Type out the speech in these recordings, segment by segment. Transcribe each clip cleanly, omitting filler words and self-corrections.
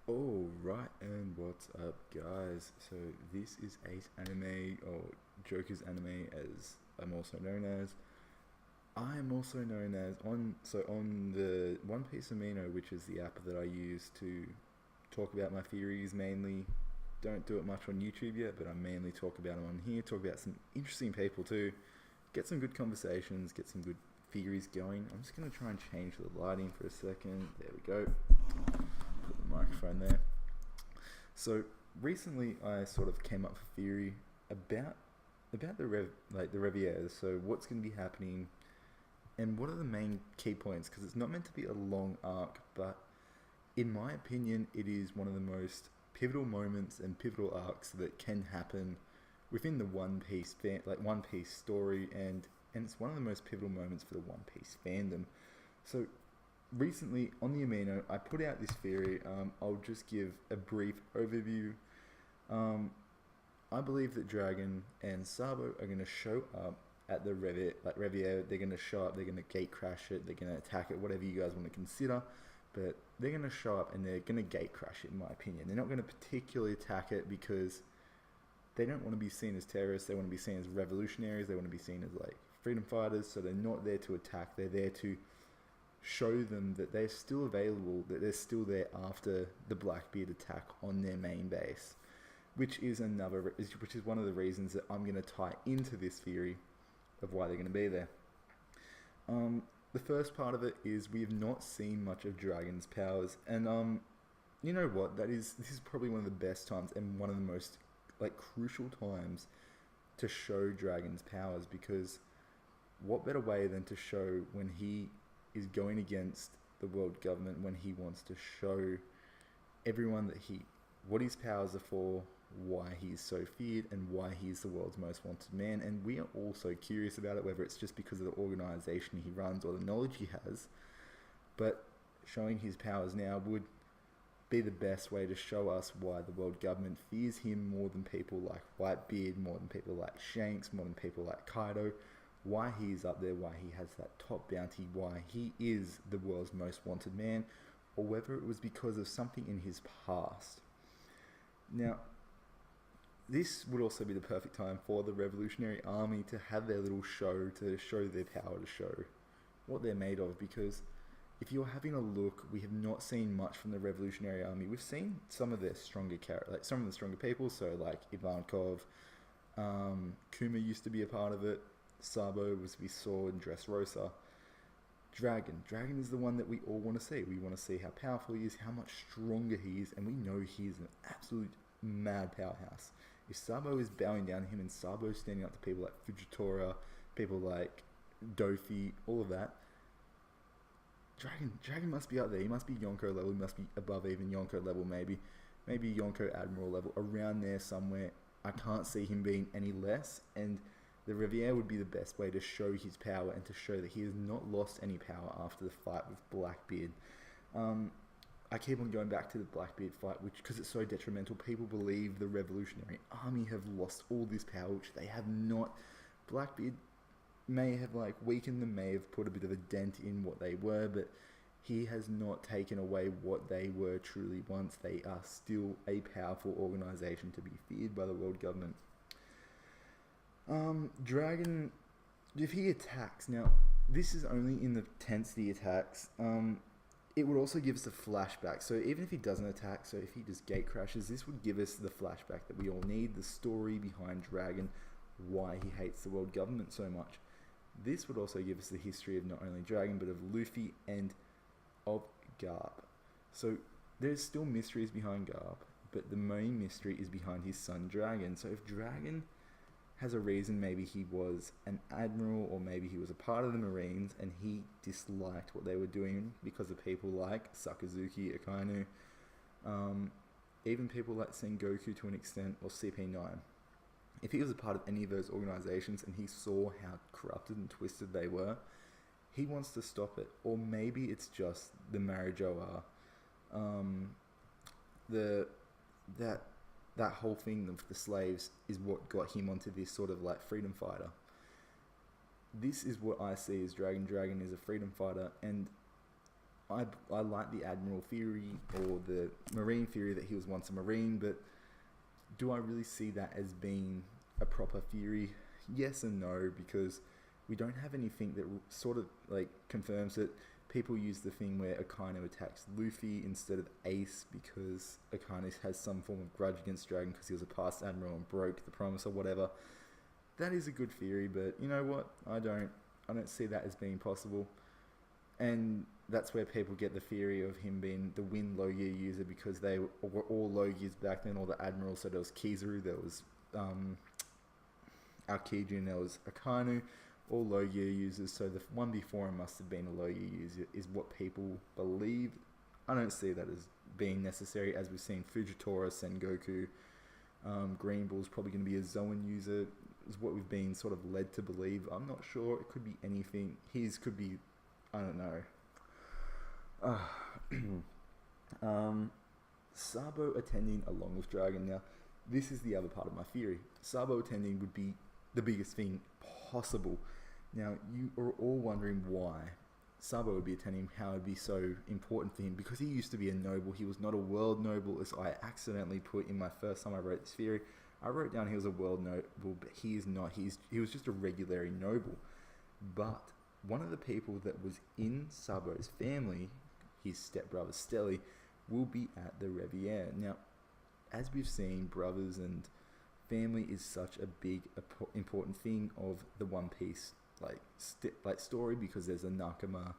All right, and what's up, guys? So this is Ace Anime or Joker's Anime, as I'm also known as. I am also known as on the One Piece Amino, which is the app that I use to talk about my theories mainly. Don't do it much on YouTube yet, but I mainly talk about them on here. Talk about some interesting people too. Get some good conversations. Get some good theories going. I'm just gonna try and change the lighting for a second. There we go. Put the microphone there. So recently, I sort of came up with a theory about the Revier. So what's going to be happening, and what are the main key points? Because it's not meant to be a long arc, but in my opinion, it is one of the most pivotal moments and pivotal arcs that can happen within the One Piece story, and it's one of the most pivotal moments for the One Piece fandom. So recently on the Amino, I put out this theory. I'll just give a brief overview. Um, I believe that Dragon and Sabo are going to show up at the Revier. They're going to show up. They're going to gate crash it. They're going to attack it. Whatever you guys want to consider, but they're going to show up and they're going to gate crash it. In my opinion, they're not going to particularly attack it because they don't want to be seen as terrorists. They want to be seen as revolutionaries. They want to be seen as like freedom fighters. So they're not there to attack. They're there to show them that they're still available, that they're still there after the Blackbeard attack on their main base, which is one of the reasons that I'm going to tie into this theory of why they're going to be there. The first part of it is we have not seen much of Dragon's powers, and you know what? This is probably one of the best times and one of the most like crucial times to show Dragon's powers, because what better way than to show when he is going against the world government, when he wants to show everyone what his powers are for, why he's so feared, and why he's the world's most wanted man. And we are all so curious about it, whether it's just because of the organization he runs or the knowledge he has. But showing his powers now would be the best way to show us why the world government fears him more than people like Whitebeard, more than people like Shanks, more than people like Kaido, why he's up there, why he has that top bounty, why he is the world's most wanted man, or whether it was because of something in his past. Now, this would also be the perfect time for the Revolutionary Army to have their little show, to show their power, to show what they're made of, because if you're having a look, we have not seen much from the Revolutionary Army. We've seen some of their stronger some of the stronger people, so like Ivankov, Kuma used to be a part of it, Sabo we saw in Dressrosa. Dragon is the one that we all want to see. We want to see how powerful he is, how much stronger he is, and we know he is an absolute mad powerhouse. If Sabo is bowing down to him and Sabo is standing up to people like Fujitora, people like Dofi, all of that, Dragon must be up there. He must be Yonko level. He must be above even Yonko level, maybe Yonko Admiral level, around there somewhere. I can't see him being any less, and the Revier would be the best way to show his power and to show that he has not lost any power after the fight with Blackbeard. I keep on going back to the Blackbeard fight, because it's so detrimental. People believe the Revolutionary Army have lost all this power, which they have not. Blackbeard may have like weakened them, may have put a bit of a dent in what they were, but he has not taken away what they were truly once. They are still a powerful organization to be feared by the world government. Dragon, if he attacks, now this is only in the tensity attacks, it would also give us a flashback. So even if he doesn't attack, so if he just gate crashes, this would give us the flashback that we all need, the story behind Dragon, why he hates the world government so much. This would also give us the history of not only Dragon, but of Luffy and of Garp. So there's still mysteries behind Garp, but the main mystery is behind his son Dragon. So if Dragon has a reason, maybe he was an admiral, or maybe he was a part of the Marines and he disliked what they were doing because of people like Sakazuki, Akainu, even people like Sengoku to an extent, or CP9. If he was a part of any of those organizations and he saw how corrupted and twisted they were, he wants to stop it. Or maybe it's just the Marijoa, the that whole thing of the slaves is what got him onto this sort of like freedom fighter. This is what I see as Dragon. Dragon is a freedom fighter, and I like the Admiral theory or the Marine theory that he was once a Marine, but do I really see that as being a proper theory? Yes and no, because we don't have anything that sort of like confirms it. People use the thing where Akainu attacks Luffy instead of Ace because Akainu has some form of grudge against Dragon because he was a past admiral and broke the promise or whatever. That is a good theory, but you know what? I don't see that as being possible. And that's where people get the theory of him being the Wind low gear user because they were all low gears back then, all the admirals. So there was Kizaru, there was Aokiji, and there was Akainu, all low gear users. So the one before him must have been a low gear user, is what people believe. I don't see that as being necessary, as we've seen Fujitora, Sengoku, Green Bull's probably going to be a Zoan user, is what we've been sort of led to believe. I'm not sure. It could be anything. His could be, I don't know. Sabo attending along with Dragon. Now, this is the other part of my theory. Sabo attending would be the biggest thing possible. Now, you are all wondering why Sabo would be attending, how it would be so important for him, because he used to be a noble. He was not a world noble, as I accidentally put in my first time I wrote this theory. I wrote down he was a world noble, but he is not. He was just a regular noble. But one of the people that was in Sabo's family, his stepbrother Stelly, will be at the Reverie. Now, as we've seen, brothers and family is such a big, important thing of the One Piece like story, because there's a Nakama.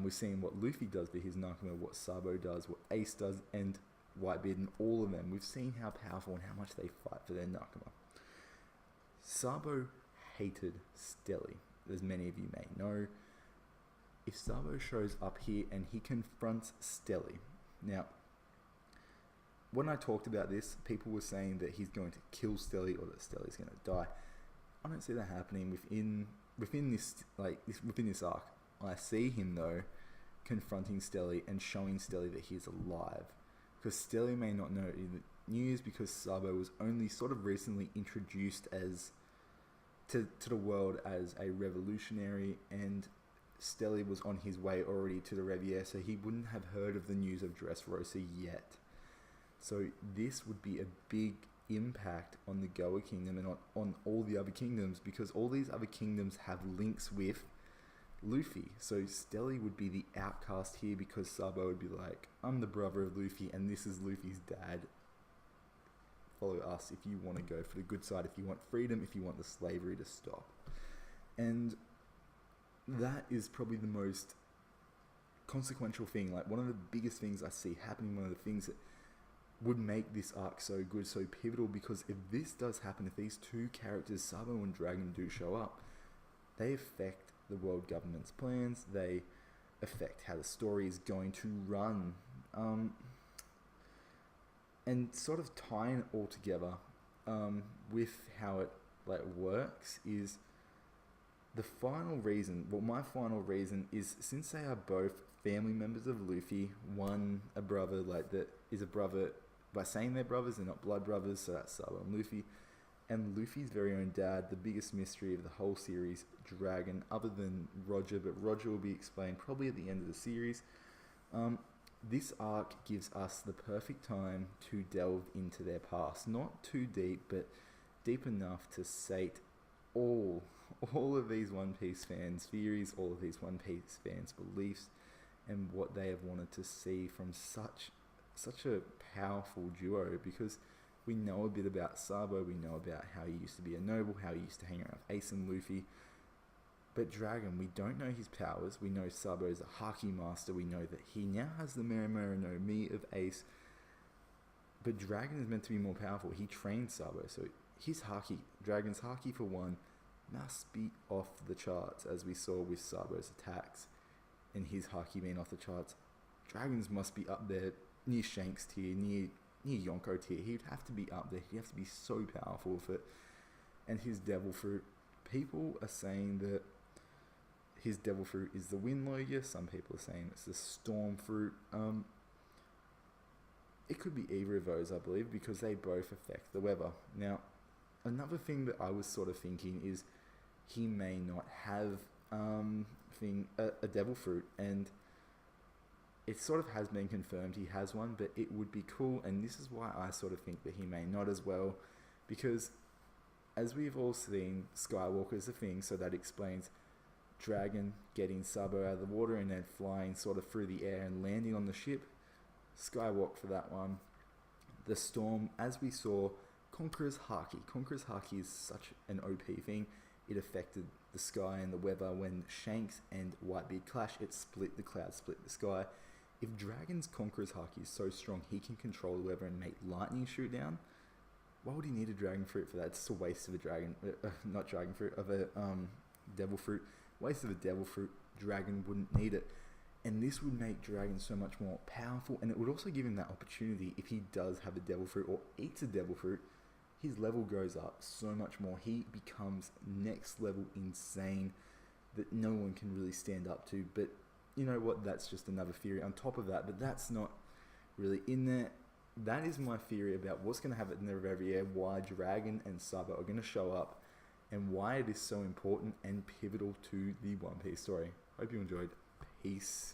We've seen what Luffy does for his Nakama, what Sabo does, what Ace does, and Whitebeard, and all of them. We've seen how powerful and how much they fight for their Nakama. Sabo hated Stelly, as many of you may know. If Sabo shows up here and he confronts Stelly, now, when I talked about this, people were saying that he's going to kill Stelly or that Stelly's going to die. I don't see that happening within this arc. I see him though confronting Stelly and showing Stelly that he's alive, because Stelly may not know the news because Sabo was only sort of recently introduced as to the world as a revolutionary, and Stelly was on his way already to the Reverie, so he wouldn't have heard of the news of Dressrosa yet. So this would be a big impact on the Goa Kingdom and on all the other kingdoms, because all these other kingdoms have links with Luffy. So Stelly would be the outcast here, because Sabo would be like, I'm the brother of Luffy and this is Luffy's dad. Follow us if you want to go for the good side, if you want freedom, if you want the slavery to stop. And that is probably the most consequential thing, like one of the biggest things I see happening, one of the things that would make this arc so good, so pivotal, because if this does happen, if these two characters, Sabo and Dragon, do show up, they affect the world government's plans, they affect how the story is going to run, and sort of tying it all together with how it works is the final reason. Well, my final reason is, since they are both family members of Luffy, one a brother, that is a brother by saying they're brothers, they're not blood brothers, so that's Sabo and Luffy. And Luffy's very own dad, the biggest mystery of the whole series, Dragon, other than Roger, but Roger will be explained probably at the end of the series. This arc gives us the perfect time to delve into their past. Not too deep, but deep enough to sate all of these One Piece fans' theories, all of these One Piece fans' beliefs, and what they have wanted to see from such a powerful duo, because we know a bit about Sabo, we know about how he used to be a noble, how he used to hang around with Ace and Luffy. But Dragon, we don't know his powers. We know Sabo is a Haki master. We know that he now has the Merimero no Mi of Ace. But Dragon is meant to be more powerful. He trained Sabo, so his Haki, Dragon's Haki for one, must be off the charts, as we saw with Sabo's attacks and his Haki being off the charts. Dragon's must be up there near Shanks tier, near Yonko tier. He'd have to be up there. He'd have to be so powerful for it. And his Devil Fruit, people are saying that his Devil Fruit is the Wind Logia. Some people are saying it's the Storm Fruit. It could be either of those, I believe, because they both affect the weather. Now, another thing that I was sort of thinking is he may not have a Devil Fruit, and it sort of has been confirmed he has one, but it would be cool, and this is why I sort of think that he may not as well, because as we've all seen, Skywalker's a thing, so that explains Dragon getting Sabo out of the water and then flying sort of through the air and landing on the ship. Skywalk for that one. The storm, as we saw, Conqueror's Haki. Conqueror's Haki is such an OP thing. It affected the sky and the weather when Shanks and Whitebeard clash. It split the clouds, split the sky. If Dragon's Conqueror's Haki is so strong, he can control the weather and make lightning shoot down. Why would he need a dragon fruit for that? It's just a waste of a dragon, not dragon fruit, of a devil fruit. Waste of a devil fruit. Dragon wouldn't need it. And this would make Dragon so much more powerful, and it would also give him that opportunity if he does have a devil fruit or eats a devil fruit, his level goes up so much more. He becomes next level insane that no one can really stand up to. But you know what? That's just another theory on top of that, but that's not really in there. That is my theory about what's going to happen in the Reverie, why Dragon and Sabo are going to show up, and why it is so important and pivotal to the One Piece story. Hope you enjoyed. Peace.